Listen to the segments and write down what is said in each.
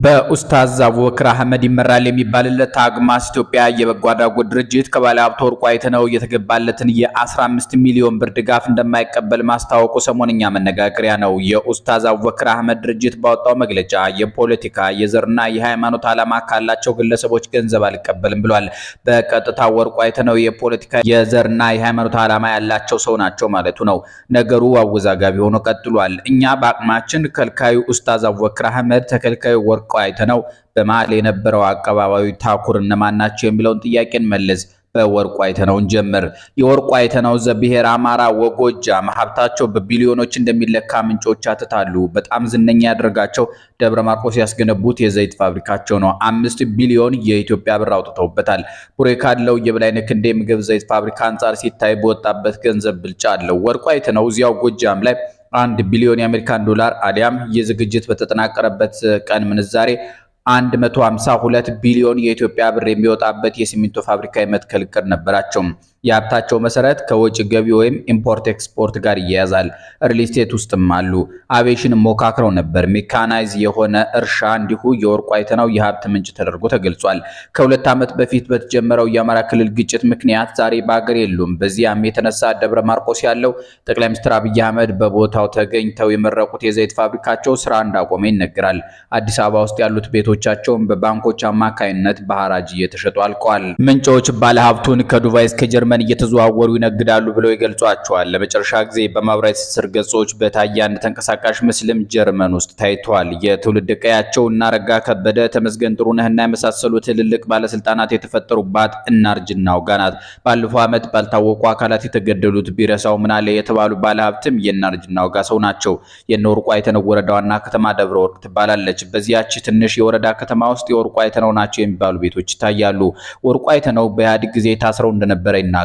በኡስታዝ አቡበክር አህመድ ይመራል የሚባልለት አግማስ ኢትዮጵያ የበጎ አድራጎት ድርጅት ከባለ ሀብት ወርቁ አይተነው የተገባለትን የ15 ሚሊዮን ብር ድጋፍ እንደማይቀበል ማስታወቁ ሰሞንኛ መነጋገሪያ ነው። የኡስታዝ አቡበክር አህመድ ድርጅት ባወጣው መግለጫ የፖለቲካ የዘርና የሃይማኖት ዓላማ ካላቸው ግለሰቦች ገንዘብ አልቀበልም ብሏል። በቀጥታ ወርቁ አይተነው የፖለቲካ የዘርና የሃይማኖት ዓላማ ያላቸው ሰው ናቸው ማለቱ ነው። ነገሩ አወዛጋቢ ሆኖ ቀጥሏል። እኛ በአቅማችን ከልካዩ ኡስታዝ አቡበክር አህመድ ተከልካዩ ወርቁ አይተነው በመሃል የነበረው አቀባባዊ ታኩር እነማን ናቸው የሚለውን ጥያቄን መልስ። በወርቁ አይተነውን ጀምር። የወርቁ አይተነው ዘብሔር አማራ ወጎጃም ሀብታቸው በቢሊዮኖች እንደሚለካ ምንጮች አትታሉ። በጣም ዝነኛ ያደረጋቸው ደብረ ማርቆስ ያስገነቡት የዘይት ፋብሪካቸው ነው። 5 ቢሊዮን የኢትዮጵያ ብር አውጥተውበታል። ቡሬ ካለው የበላይነህ ክንዴ ምግብ ዘይት ፋብሪካ አንጻር ሲታይ በወጣበት ገንዘብ ብልጫ አለው። ወርቁ አይተነው እዚያው ጎጃም ላይ 1 ቢሊዮን የአሜሪካን ዶላር አሊያም የዝግጅት በተጠናቀረበት ቀን ምንዛሬ 152 ቢሊዮን የኢትዮጵያ ብር የሚወጣበት የሲሚንቶ ፋብሪካ የመትከል እቅድ ነበራቸው። የሀብታቸው መሰረት ከውጭ ገቢ ወይም ኢምፖርት ኤክስፖርት ጋር ይያያዛል። ሪል ስቴት ውስጥም አሉ። አቪዬሽን ሞካክረው ነበር። ሜካናይዝ የሆነ እርሻ እንዲሁ የወርቁ አይተነው የሀብት ምንጭ ተደርጎ ተገልጿል። ከ2 ዓመት በፊት በተጀመረው የአማራ ክልል ግጭት ምክንያት ዛሬ በአገር የሉም። በዚያም የተነሳ ደብረ ማርቆስ ያለው ጠቅላይ ሚኒስትር አብይ አህመድ በቦታው ተገኝተው የመረቁት የዘይት ፋብሪካቸው ስራ እንዳቆመ ይነገራል። አዲስ አበባ ውስጥ ያሉት ቤቶቻቸውን በባንኮች አማካይነት በሐራጅ እየተሸጡ አልቀዋል። ምንጮች ባለሀብቱን ከዱባይ እስከ ጀርመን እየተዘዋወሩ ይነግዳሉ ብለው ይገልጿቸዋል። ለመጨረሻ ጊዜ በማህበራዊ ትስስር ገጾች በታየ አንድ ተንቀሳቃሽ ምስልም ጀርመን ውስጥ ታይቷል። የትውልድ ቀያቸው እናረጋ ከበደ፣ ተመስገን ጥሩነህና የመሳሰሉ ትልልቅ ባለስልጣናት የተፈጠሩባት እናርጅና ውጋ ናት። ባለፈው ዓመት ባልታወቁ አካላት የተገደሉት ቢረሳው ምናለ የተባሉ ባለሀብትም የእናርጅና ውጋ ሰው ናቸው። የወርቁ አይተነው ወረዳ ዋና ከተማ ደብረ ወርቅ ትባላለች። በዚያች ትንሽ የወረዳ ከተማ ውስጥ የወርቁ አይተነው ናቸው የሚባሉ ቤቶች ይታያሉ። ወርቁ አይተነው በኢህአዴግ ጊዜ ታስረው እንደነበረ ይናገራሉ።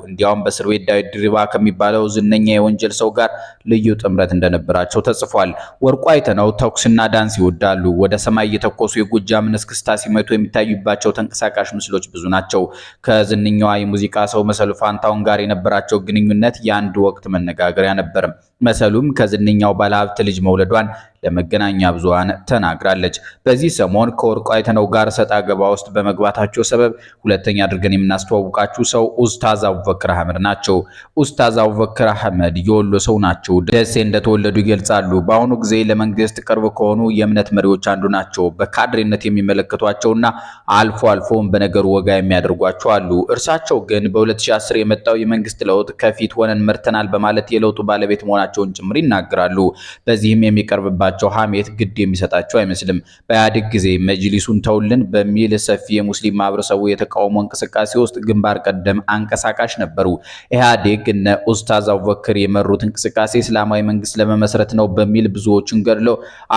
እንዲያውም በእስር ቤት ዳዊት ድሪባ ከሚባለው ዝነኛ የወንጀል ሰው ጋር ልዩ ጥምረት እንደነበራቸው ተጽፏል። ወርቁ አይተነው ተኩስና ዳንስ ይወዳሉ። ወደ ሰማይ እየተኮሱ የጎጃምን እስክስታ ሲመቱ የሚታዩባቸው ተንቀሳቃሽ ምስሎች ብዙ ናቸው። ከዝነኛዋ የሙዚቃ ሰው መሰሉ ፋንታውን ጋር የነበራቸው ግንኙነት የአንድ ወቅት መነጋገሪያ ነበር። መሰሉም ከዝነኛው ባለሀብት ልጅ መውለዷን ለመገናኛ ብዙሃን ተናግራለች። በዚህ ሰሞን ከወርቁ አይተነው ጋር ሰጣ ገባ ውስጥ በመግባታቸው ሰበብ ሁለተኛ አድርገን የምናስተዋውቃችሁ ሰው ኡስታዝ አቡበክር አህመድ ናቸው። ኡስታዝ አቡበክር አህመድ የወሎ ሰው ናቸው። ደሴ እንደተወለዱ ይገልጻሉ። በአሁኑ ጊዜ ለመንግስት ቅርብ ከሆኑ የእምነት መሪዎች አንዱ ናቸው። በካድሬነት የሚመለከቷቸውና አልፎ አልፎም በነገሩ ወጋ የሚያደርጓቸው አሉ። እርሳቸው ግን በ2010 የመጣው የመንግስት ለውጥ ከፊት ሆነን መርተናል በማለት የለውጡ ባለቤት መሆናቸውን ጭምር ይናገራሉ። በዚህም የሚቀርብባቸው ሐሜት ግድ የሚሰጣቸው አይመስልም። በኢህአዴግ ጊዜ መጅሊሱን ተውልን በሚል ሰፊ የሙስሊም ማህበረሰቡ የተቃውሞ እንቅስቃሴ ውስጥ ግንባር ቀደም አንቀሳቃሽ ነበሩ። ኢህአዴግ እነ ኡስታዝ አቡበክር የመሩት እንቅስቃሴ እስላማዊ መንግስት ለመመስረት ነው በሚል ብዙዎችን ገድሎ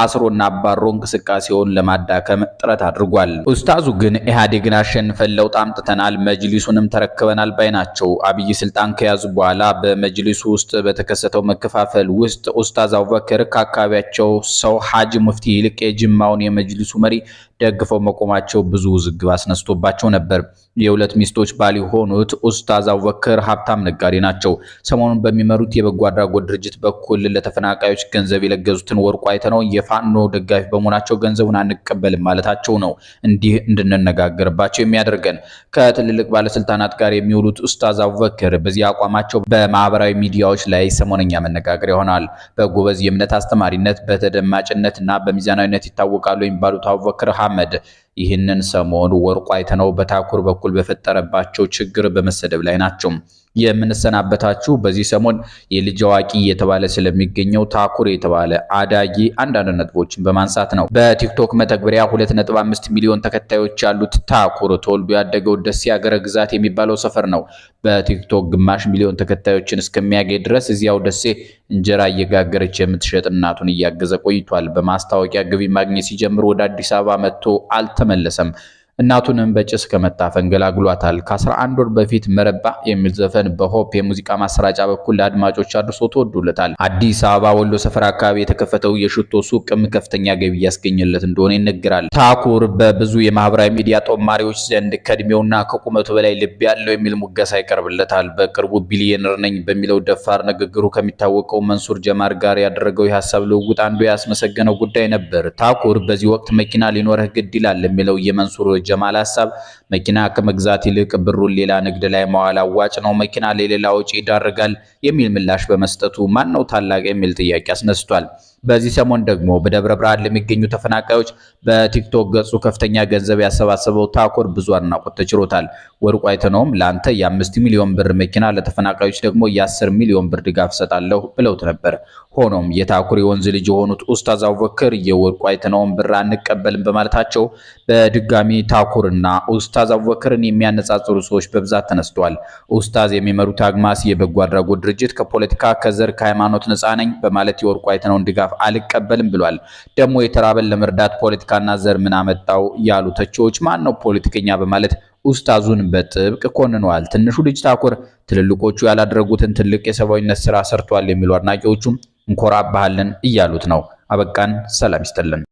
አስሮና አባሮ እንቅስቃሴውን ለማዳከም ጥረት አድርጓል። ኡስታዙ ግን ኢህአዴግን አሸንፈን ለውጥ አምጥተናል፣ መጅሊሱንም ተረክበናል ባይ ናቸው። አብይ ስልጣን ከያዙ በኋላ በመጅሊሱ ውስጥ በተከሰተው መከፋፈል ውስጥ ኡስታዝ አቡበክር ከአካባቢያቸው ሰው ሐጂ ሙፍቲ ይልቅ የጅማውን የመጅሊሱ መሪ ደግፈው መቆማቸው ብዙ ውዝግብ አስነስቶባቸው ነበር። የሁለት ሚስቶች ባል የሆኑት ኡስታዝ አቡበክር ሀብታም ነጋዴ ናቸው። ሰሞኑን በሚመሩት የበጎ አድራጎት ድርጅት በኩል ለተፈናቃዮች ገንዘብ የለገዙትን ወርቁ አይተነው የፋኖ ደጋፊ በመሆናቸው ገንዘቡን አንቀበልም ማለታቸው ነው እንዲህ እንድንነጋገርባቸው የሚያደርገን። ከትልልቅ ባለስልጣናት ጋር የሚውሉት ኡስታዝ አቡበክር በዚህ አቋማቸው በማህበራዊ ሚዲያዎች ላይ ሰሞነኛ መነጋገር ይሆናል። በጎበዝ የእምነት አስተማሪነት በተደማጭነትና በሚዛናዊነት ይታወቃሉ የሚባሉት አቡበክር አህመድ ይህንን ሰሞን ወርቁ አይተነው በታኩር በኩል በፈጠረባቸው ችግር በመሰደብ ላይ ናቸው። የምንሰናበታችሁ በዚህ ሰሞን የልጅ አዋቂ የተባለ ስለሚገኘው ታኩር የተባለ አዳጊ አንዳንድ ነጥቦችን በማንሳት ነው። በቲክቶክ መተግበሪያ 2.5 ሚሊዮን ተከታዮች ያሉት ታኩር ተወልዶ ያደገው ደሴ ሀገረ ግዛት የሚባለው ሰፈር ነው። በቲክቶክ ግማሽ ሚሊዮን ተከታዮችን እስከሚያገኝ ድረስ እዚያው ደሴ እንጀራ እየጋገረች የምትሸጥ እናቱን እያገዘ ቆይቷል። በማስታወቂያ ገቢ ማግኘት ሲጀምር ወደ አዲስ አበባ መጥቶ አልተመለሰም። እናቱንም በጭስ ከመታፈን ገላግሏታል። ከ11 ወር በፊት መረባ የሚል ዘፈን በሆፕ የሙዚቃ ማሰራጫ በኩል ለአድማጮች አድርሶ ተወዶለታል። አዲስ አበባ ወሎ ሰፈር አካባቢ የተከፈተው የሽቶ ሱቅም ከፍተኛ ገቢ ያስገኘለት እንደሆነ ይነገራል። ታኩር በብዙ የማህበራዊ ሚዲያ ጦማሪዎች ዘንድ ከእድሜውና ከቁመቱ በላይ ልብ ያለው የሚል ሙገሳ ይቀርብለታል። በቅርቡ ቢሊየነር ነኝ በሚለው ደፋር ንግግሩ ከሚታወቀው መንሱር ጀማር ጋር ያደረገው የሐሳብ ልውውጥ አንዱ ያስመሰገነው ጉዳይ ነበር። ታኩር በዚህ ወቅት መኪና ሊኖርህ ግድ ይላል የሚለው የመንሱር ጀማል ሐሳብ መኪና ከመግዛት ይልቅ ብሩን ሌላ ንግድ ላይ ማዋል አዋጭ ነው፣ መኪና ለሌላ ወጪ ይዳርጋል የሚል ምላሽ በመስጠቱ ማን ነው ታላቅ የሚል ጥያቄ አስነስቷል። በዚህ ሰሞን ደግሞ በደብረ ብርሃን ለሚገኙ ተፈናቃዮች በቲክቶክ ገጹ ከፍተኛ ገንዘብ ያሰባሰበው ታኩር ብዙ አድናቆት ተችሮታል። ወርቁ አይተነውም ለአንተ የ5 ሚሊዮን ብር መኪና ለተፈናቃዮች ደግሞ የ10 ሚሊዮን ብር ድጋፍ ሰጣለሁ ብለውት ነበር። ሆኖም የታኩር የወንዝ ልጅ የሆኑት ኡስታዝ አቡበክር የወርቁ አይተነውም ብር አንቀበልም በማለታቸው በድጋሚ ታኩርና ኡስታዝ አቡበክርን የሚያነጻጽሩ ሰዎች በብዛት ተነስተዋል። ኡስታዝ የሚመሩት አግማስ የበጎ አድራጎት ድርጅት ከፖለቲካ ከዘር ከሃይማኖት ነፃ ነኝ በማለት የወርቁ አይተነውን ድጋፍ አልቀበልም ብሏል። ደግሞ የተራበን ለመርዳት ፖለቲካና ዘር ምን አመጣው ያሉ ተቺዎች ማን ነው ፖለቲከኛ በማለት ኡስታዙን በጥብቅ ኮንነዋል። ትንሹ ልጅ ታኩር ትልልቆቹ ያላደረጉትን ትልቅ የሰብአዊነት ስራ ሰርቷል የሚሉ አድናቂዎቹም እንኮራባሃለን እያሉት ነው። አበቃን። ሰላም ይስጥልን።